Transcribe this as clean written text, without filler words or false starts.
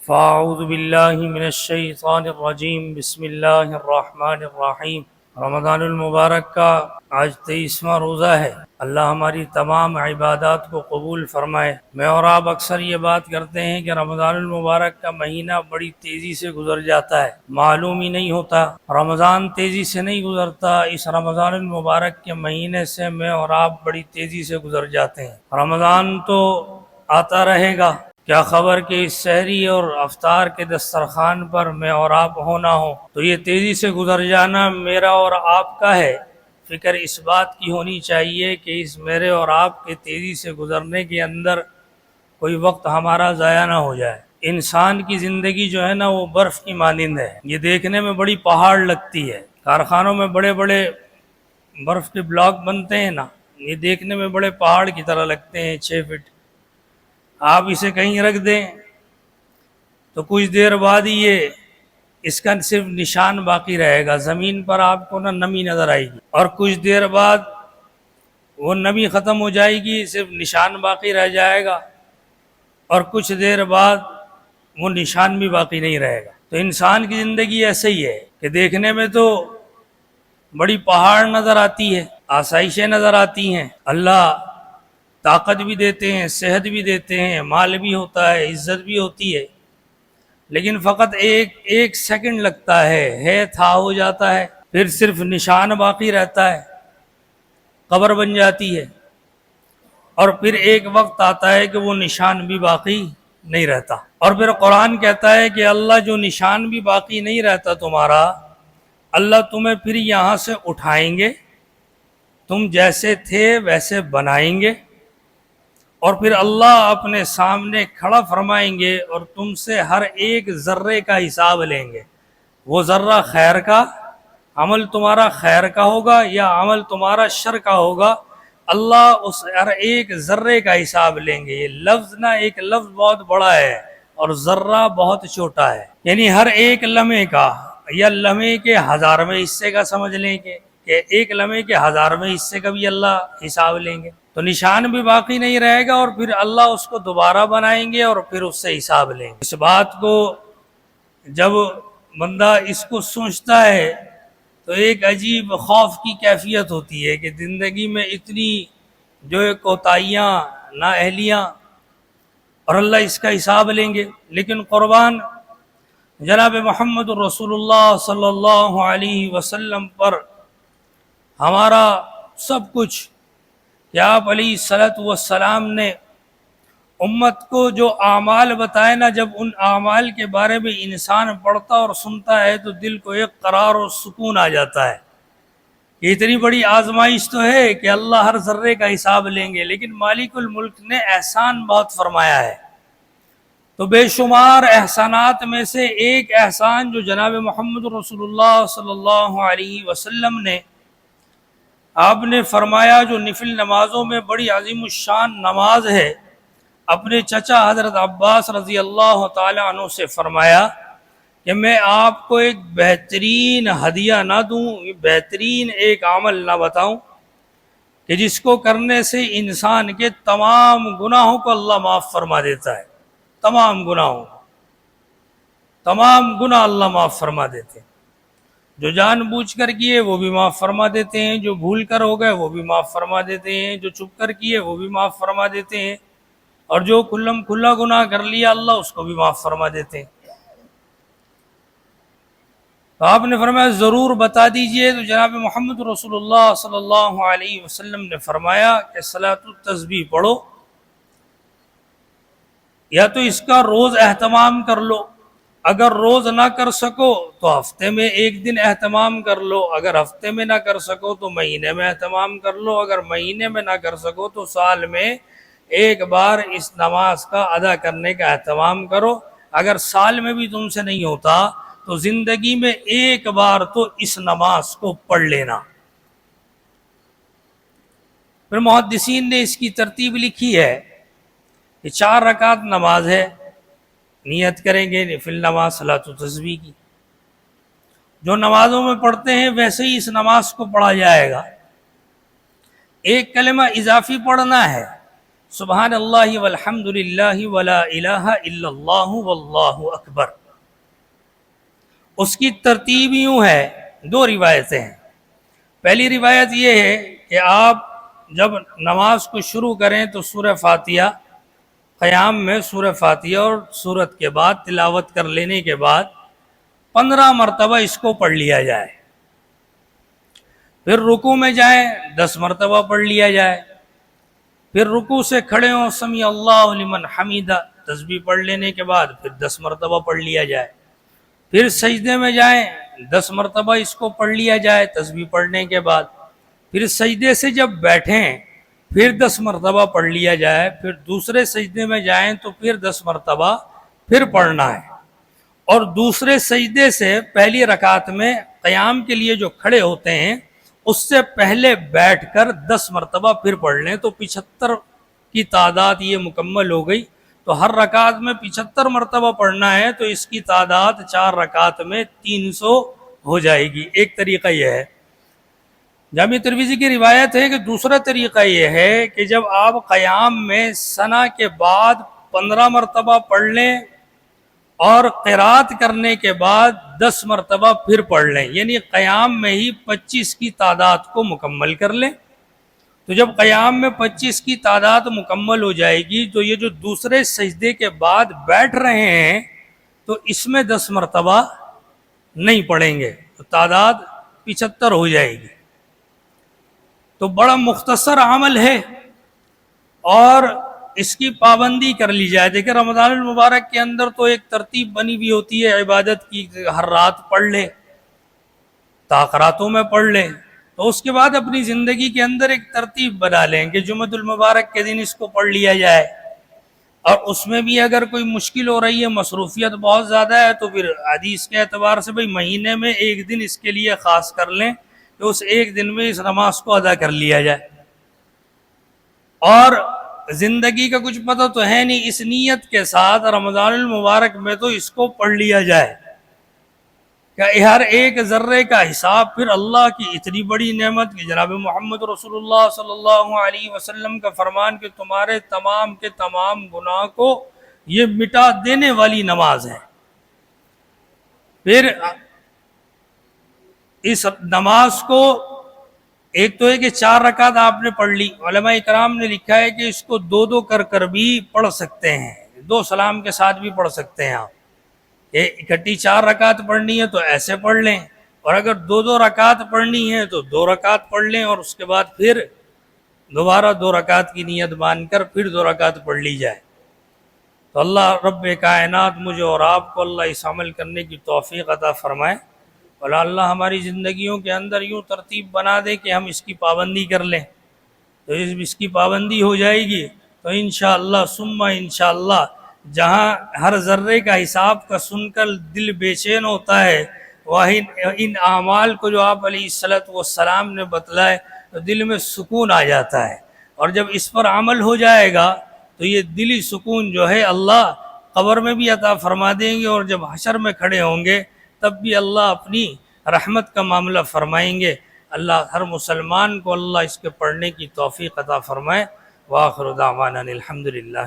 فاعوذ باللہ من الشیطان الرجیم بسم اللہ الرحمن الرحیم۔ رمضان المبارک کا آج 23واں روزہ ہے۔ اللہ ہماری تمام عبادات کو قبول فرمائے۔ میں اور آپ اکثر یہ بات کرتے ہیں کہ رمضان المبارک کا مہینہ بڑی تیزی سے گزر جاتا ہے، معلوم ہی نہیں ہوتا۔ رمضان تیزی سے نہیں گزرتا، اس رمضان المبارک کے مہینے سے میں اور آپ بڑی تیزی سے گزر جاتے ہیں۔ رمضان تو آتا رہے گا، کیا خبر کہ اس سحری اور افطار کے دسترخوان پر میں اور آپ ہونا ہو، تو یہ تیزی سے گزر جانا میرا اور آپ کا ہے۔ فکر اس بات کی ہونی چاہیے کہ اس میرے اور آپ کے تیزی سے گزرنے کے اندر کوئی وقت ہمارا ضائع نہ ہو جائے۔ انسان کی زندگی جو ہے نا وہ برف کی مانند ہے، یہ دیکھنے میں بڑی پہاڑ لگتی ہے۔ کارخانوں میں بڑے بڑے برف کے بلاک بنتے ہیں نا، یہ دیکھنے میں بڑے پہاڑ کی طرح لگتے ہیں، 6 فٹ۔ آپ اسے کہیں رکھ دیں تو کچھ دیر بعد ہی اس کا صرف نشان باقی رہے گا، زمین پر آپ کو نمی نظر آئے گی، اور کچھ دیر بعد وہ نمی ختم ہو جائے گی، صرف نشان باقی رہ جائے گا، اور کچھ دیر بعد وہ نشان بھی باقی نہیں رہے گا۔ تو انسان کی زندگی ایسے ہی ہے کہ دیکھنے میں تو بڑی پہاڑ نظر آتی ہے، آسائشیں نظر آتی ہیں، اللہ طاقت بھی دیتے ہیں، صحت بھی دیتے ہیں، مال بھی ہوتا ہے، عزت بھی ہوتی ہے، لیکن فقط ایک سیکنڈ لگتا ہے تھا ہو جاتا ہے، پھر صرف نشان باقی رہتا ہے، قبر بن جاتی ہے، اور پھر ایک وقت آتا ہے کہ وہ نشان بھی باقی نہیں رہتا۔ اور پھر قرآن کہتا ہے کہ اللہ جو نشان بھی باقی نہیں رہتا تمہارا، اللہ تمہیں پھر یہاں سے اٹھائیں گے، تم جیسے تھے ویسے بنائیں گے، اور پھر اللہ اپنے سامنے کھڑا فرمائیں گے اور تم سے ہر ایک ذرے کا حساب لیں گے۔ وہ ذرہ خیر کا، عمل تمہارا خیر کا ہوگا یا عمل تمہارا شر کا ہوگا، اللہ اس ہر ایک ذرے کا حساب لیں گے۔ یہ لفظ ایک لفظ بہت بڑا ہے اور ذرہ بہت چھوٹا ہے، یعنی ہر ایک لمحے کا یا لمحے کے 1000ویں حصے کا سمجھ لیں کہ ایک لمحے کے 1000ویں حصے کا بھی اللہ حساب لیں گے، تو نشان بھی باقی نہیں رہے گا، اور پھر اللہ اس کو دوبارہ بنائیں گے اور پھر اس سے حساب لیں گے۔ اس بات کو جب بندہ اس کو سوچتا ہے تو ایک عجیب خوف کی کیفیت ہوتی ہے کہ زندگی میں اتنی جو کوتاہیاں، نااہلیاں، اور اللہ اس کا حساب لیں گے۔ لیکن قربان جناب محمد رسول اللہ صلی اللہ علیہ وسلم پر ہمارا سب کچھ، کہ آپ علیہ الصلوۃ والسلام نے امت کو جو اعمال بتائے نا، جب ان اعمال کے بارے میں انسان پڑھتا اور سنتا ہے تو دل کو ایک قرار اور سکون آ جاتا ہے۔ یہ اتنی بڑی آزمائش تو ہے کہ اللہ ہر ذرے کا حساب لیں گے، لیکن مالک الملک نے احسان بہت فرمایا ہے۔ تو بے شمار احسانات میں سے ایک احسان جو جناب محمد رسول اللہ صلی اللہ علیہ وسلم نے آپ نے فرمایا، جو نفل نمازوں میں بڑی عظیم الشان نماز ہے، اپنے چچا حضرت عباس رضی اللہ تعالی عنہ سے فرمایا کہ میں آپ کو ایک بہترین ہدیہ نہ دوں، بہترین ایک عمل نہ بتاؤں کہ جس کو کرنے سے انسان کے تمام گناہوں کو اللہ معاف فرما دیتا ہے، تمام گناہوں، تمام گناہ اللہ معاف فرما دیتے ہیں، جو جان بوجھ کر کیے وہ بھی معاف فرما دیتے ہیں، جو بھول کر ہو گئے وہ بھی معاف فرما دیتے ہیں، جو چھپ کر کیے وہ بھی معاف فرما دیتے ہیں، اور جو کھلم کھلا گناہ کر لیا اللہ اس کو بھی معاف فرما دیتے ہیں۔ تو آپ نے فرمایا ضرور بتا دیجئے، تو جناب محمد رسول اللہ صلی اللہ علیہ وسلم نے فرمایا کہ صلاۃ التسبیح پڑھو، یا تو اس کا روز اہتمام کر لو، اگر روز نہ کر سکو تو ہفتے میں ایک دن اہتمام کر لو، اگر ہفتے میں نہ کر سکو تو مہینے میں اہتمام کر لو، اگر مہینے میں نہ کر سکو تو سال میں ایک بار اس نماز کا ادا کرنے کا اہتمام کرو، اگر سال میں بھی تم سے نہیں ہوتا تو زندگی میں ایک بار تو اس نماز کو پڑھ لینا۔ پھر محدثین نے اس کی ترتیب لکھی ہے کہ 4 رکعت نماز ہے، نیت کریں گے نفل نماز صلاۃ التسبیح کی، جو نمازوں میں پڑھتے ہیں ویسے ہی اس نماز کو پڑھا جائے گا، ایک کلمہ اضافی پڑھنا ہے، سبحان اللہ والحمد للہ ولا الہ الا اللہ واللہ اکبر۔ اس کی ترتیب یوں ہے، دو روایتیں ہیں۔ پہلی روایت یہ ہے کہ آپ جب نماز کو شروع کریں تو سورہ فاتحہ، قیام میں سورہ فاتحہ اور سورت کے بعد تلاوت کر لینے کے بعد 15 مرتبہ اس کو پڑھ لیا جائے، پھر رکوع میں جائیں 10 مرتبہ پڑھ لیا جائے، پھر رکوع سے کھڑے ہوں سمیع اللہ لمن حمیدہ تسبیح پڑھ لینے کے بعد پھر 10 مرتبہ پڑھ لیا جائے، پھر سجدے میں جائیں 10 مرتبہ اس کو پڑھ لیا جائے تسبیح پڑھنے کے بعد، پھر سجدے سے جب بیٹھیں پھر 10 مرتبہ پڑھ لیا جائے، پھر دوسرے سجدے میں جائیں تو پھر 10 مرتبہ پھر پڑھنا ہے، اور دوسرے سجدے سے پہلی رکعت میں قیام کے لیے جو کھڑے ہوتے ہیں اس سے پہلے بیٹھ کر 10 مرتبہ پھر پڑھ لیں، تو 75 کی تعداد یہ مکمل ہو گئی۔ تو ہر رکعت میں 75 مرتبہ پڑھنا ہے تو اس کی تعداد 4 رکعت میں 300 ہو جائے گی۔ ایک طریقہ یہ ہے۔ جامع ترمذی کی روایت ہے کہ دوسرا طریقہ یہ ہے کہ جب آپ قیام میں ثنا کے بعد 15 مرتبہ پڑھ لیں اور قرات کرنے کے بعد 10 مرتبہ پھر پڑھ لیں، یعنی قیام میں ہی 25 کی تعداد کو مکمل کر لیں۔ تو جب قیام میں 25 کی تعداد مکمل ہو جائے گی تو یہ جو دوسرے سجدے کے بعد بیٹھ رہے ہیں تو اس میں 10 مرتبہ نہیں پڑھیں گے، تو تعداد 75 ہو جائے گی۔ تو بڑا مختصر عمل ہے اور اس کی پابندی کر لی جائے۔ دیکھیں رمضان المبارک کے اندر تو ایک ترتیب بنی ہوئی ہوتی ہے عبادت کی، ہر رات پڑھ لے، تاخراتوں میں پڑھ لیں، تو اس کے بعد اپنی زندگی کے اندر ایک ترتیب بنا لیں کہ جمعۃ المبارک کے دن اس کو پڑھ لیا جائے، اور اس میں بھی اگر کوئی مشکل ہو رہی ہے، مصروفیت بہت زیادہ ہے، تو پھر حدیث کے اعتبار سے مہینے میں ایک دن اس کے لیے خاص کر لیں کہ اس ایک دن میں اس نماز کو ادا کر لیا جائے۔ اور زندگی کا کچھ پتہ تو ہے نہیں، اس نیت کے ساتھ رمضان المبارک میں تو اس کو پڑھ لیا جائے کہ ہر ایک ذرے کا حساب پھر اللہ کی اتنی بڑی نعمت کہ جناب محمد رسول اللہ صلی اللہ علیہ وسلم کا فرمان کہ تمہارے تمام کے تمام گناہ کو یہ مٹا دینے والی نماز ہے۔ پھر اس نماز کو ایک تو ہے کہ 4 رکعت آپ نے پڑھ لی، علماء اکرام نے لکھا ہے کہ اس کو 2 کر کر بھی پڑھ سکتے ہیں، 2 سلام کے ساتھ بھی پڑھ سکتے ہیں آپ۔ اکٹھی 4 رکعت پڑھنی ہے تو ایسے پڑھ لیں، اور اگر 2 رکعت پڑھنی ہے تو 2 رکعت پڑھ لیں، اور اس کے بعد پھر دوبارہ 2 رکعت کی نیت مان کر پھر 2 رکعت پڑھ لی جائے۔ تو اللہ رب کائنات مجھے اور آپ کو اللہ اس عمل کرنے کی توفیق عطا فرمائے، اور اللہ ہماری زندگیوں کے اندر یوں ترتیب بنا دے کہ ہم اس کی پابندی کر لیں۔ تو اس کی پابندی ہو جائے گی تو انشاءاللہ ثم انشاءاللہ جہاں ہر ذرے کا حساب کا سن کر دل بے چین ہوتا ہے، وہی ان اعمال کو جو آپ علیہ السلام نے بتلائے تو دل میں سکون آ جاتا ہے، اور جب اس پر عمل ہو جائے گا تو یہ دلی سکون جو ہے اللہ قبر میں بھی عطا فرما دیں گے، اور جب حشر میں کھڑے ہوں گے تب بھی اللہ اپنی رحمت کا معاملہ فرمائیں گے۔ اللہ ہر مسلمان کو اللہ اس کے پڑھنے کی توفیق عطا فرمائے۔ وآخر دعوانا الحمدللہ۔